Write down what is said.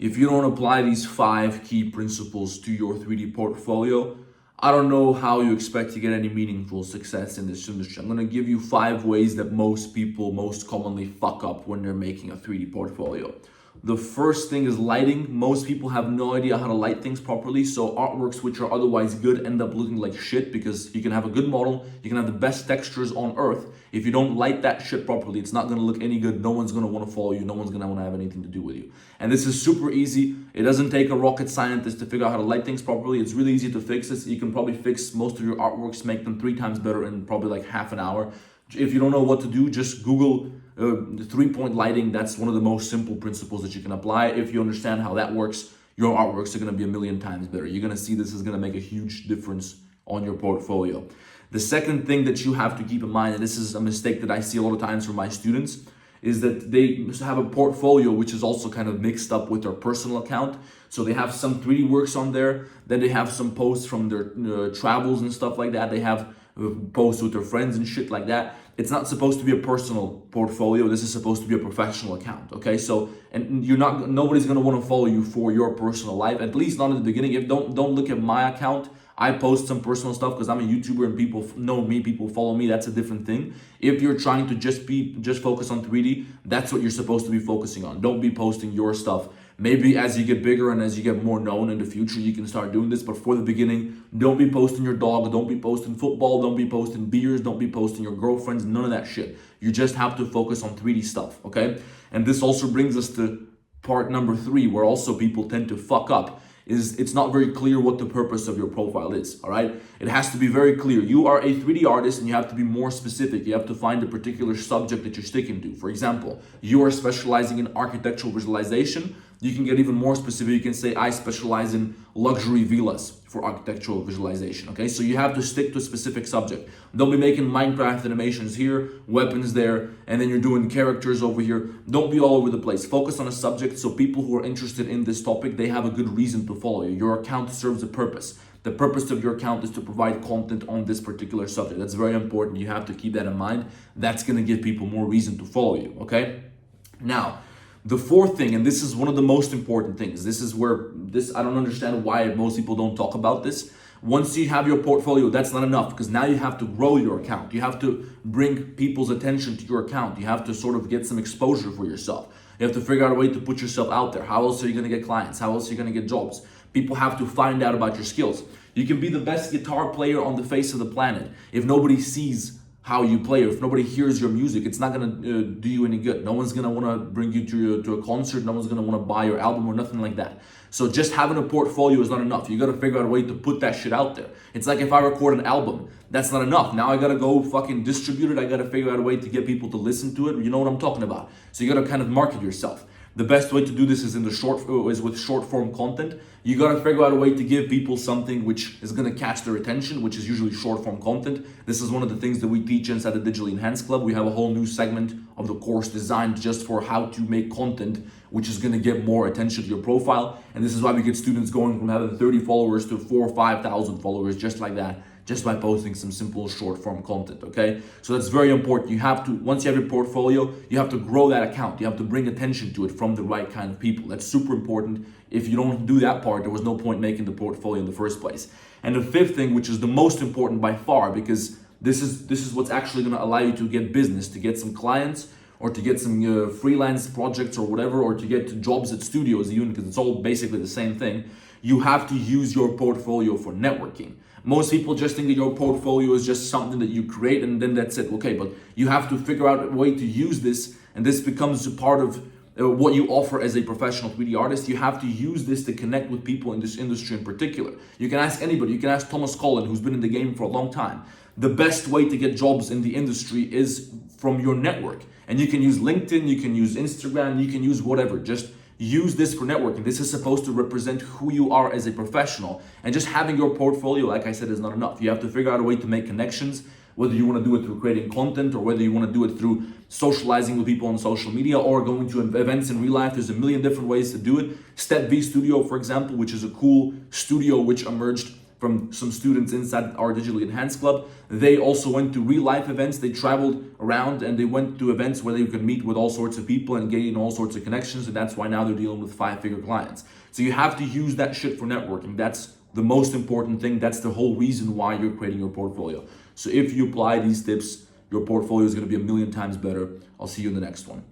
if you don't apply these 5 key principles to your 3D portfolio, I don't know how you expect to get any meaningful success in this industry. I'm gonna give you 5 ways that most people most commonly fuck up when they're making a 3D portfolio. The first thing is lighting. Most people have no idea how to light things properly, so artworks which are otherwise good end up looking like shit, because you can have a good model, you can have the best textures on earth. If you don't light that shit properly, it's not gonna look any good. No one's gonna wanna follow you, no one's gonna wanna have anything to do with you. And this is super easy. It doesn't take a rocket scientist to figure out how to light things properly. It's really easy to fix this. You can probably fix most of your artworks, make them 3 times better in probably like half an hour. If you don't know what to do, just Google 3-point lighting. That's one of the most simple principles that you can apply. If you understand how that works, your artworks are going to be a million times better. You're going to see this is going to make a huge difference on your portfolio. The second thing that you have to keep in mind, and this is a mistake that I see a lot of times from my students, is that they have a portfolio which is also kind of mixed up with their personal account. So they have some 3D works on there, then they have some posts from their travels and stuff like that. They have posts with their friends and shit like that. It's not supposed to be a personal portfolio. This is supposed to be a professional account, okay? So, and nobody's gonna wanna follow you for your personal life, at least not in the beginning. If don't look at my account. I post some personal stuff because I'm a YouTuber and people know me, people follow me. That's a different thing. If you're trying to just focus on 3D, that's what you're supposed to be focusing on. Don't be posting your stuff. Maybe as you get bigger and as you get more known in the future, you can start doing this. But for the beginning, don't be posting your dog, don't be posting football, don't be posting beers, don't be posting your girlfriends, none of that shit. You just have to focus on 3D stuff, okay? And this also brings us to part number 3, where also people tend to fuck up. It's not very clear what the purpose of your profile is, all right? It has to be very clear. You are a 3D artist and you have to be more specific. You have to find a particular subject that you're sticking to. For example, you are specializing in architectural visualization. You can get even more specific. You can say, I specialize in luxury villas for architectural visualization, okay? So you have to stick to a specific subject. Don't be making Minecraft animations here, weapons there, and then you're doing characters over here. Don't be all over the place. Focus on a subject so people who are interested in this topic, they have a good reason to follow you. Your account serves a purpose. The purpose of your account is to provide content on this particular subject. That's very important. You have to keep that in mind. That's gonna give people more reason to follow you, okay? Now, the fourth thing, and this is one of the most important things, this is where I don't understand why most people don't talk about this. Once you have your portfolio, that's not enough, because now you have to grow your account. You have to bring people's attention to your account. You have to sort of get some exposure for yourself. You have to figure out a way to put yourself out there. How else are you going to get clients? How else are you going to get jobs? People have to find out about your skills. You can be the best guitar player on the face of the planet. If nobody sees how you play, or if nobody hears your music, it's not gonna do you any good. No one's gonna want to bring you to a concert. No one's gonna want to buy your album or nothing like that. So just having a portfolio is not enough. You gotta figure out a way to put that shit out there. It's like if I record an album, that's not enough. Now I gotta go fucking distribute it. I gotta figure out a way to get people to listen to it. You know what I'm talking about. So you gotta kind of market yourself. The best way to do this is with short form content. You gotta figure out a way to give people something which is gonna catch their attention, which is usually short form content. This is one of the things that we teach inside the Digitally Enhanced Club. We have a whole new segment of the course designed just for how to make content which is gonna get more attention to your profile. And this is why we get students going from having 30 followers to 4,000 or 5,000 followers just like that, just by posting some simple short form content, okay? So that's very important. You have to, once you have your portfolio, you have to grow that account. You have to bring attention to it from the right kind of people. That's super important. If you don't do that part, there was no point making the portfolio in the first place. And the fifth thing, which is the most important by far, because this is what's actually gonna allow you to get business, to get some clients, or to get some freelance projects or whatever, or to get jobs at studios even, because it's all basically the same thing. You have to use your portfolio for networking. Most people just think that your portfolio is just something that you create and then that's it. Okay, but you have to figure out a way to use this, and this becomes a part of what you offer as a professional 3D artist. You have to use this to connect with people in this industry in particular. You can ask anybody. You can ask Thomas Collin, who's been in the game for a long time. The best way to get jobs in the industry is from your network. And you can use LinkedIn, you can use Instagram, you can use whatever. Just use this for networking. This is supposed to represent who you are as a professional. And just having your portfolio, like I said, is not enough. You have to figure out a way to make connections, whether you want to do it through creating content or whether you want to do it through socializing with people on social media or going to events in real life. There's a million different ways to do it. Step V Studio, for example, which is a cool studio which emerged from some students inside our Digitally Enhanced Club. They also went to real life events. They traveled around and they went to events where they could meet with all sorts of people and gain all sorts of connections. And that's why now they're dealing with 5-figure clients. So you have to use that shit for networking. That's the most important thing. That's the whole reason why you're creating your portfolio. So if you apply these tips, your portfolio is going to be a million times better. I'll see you in the next one.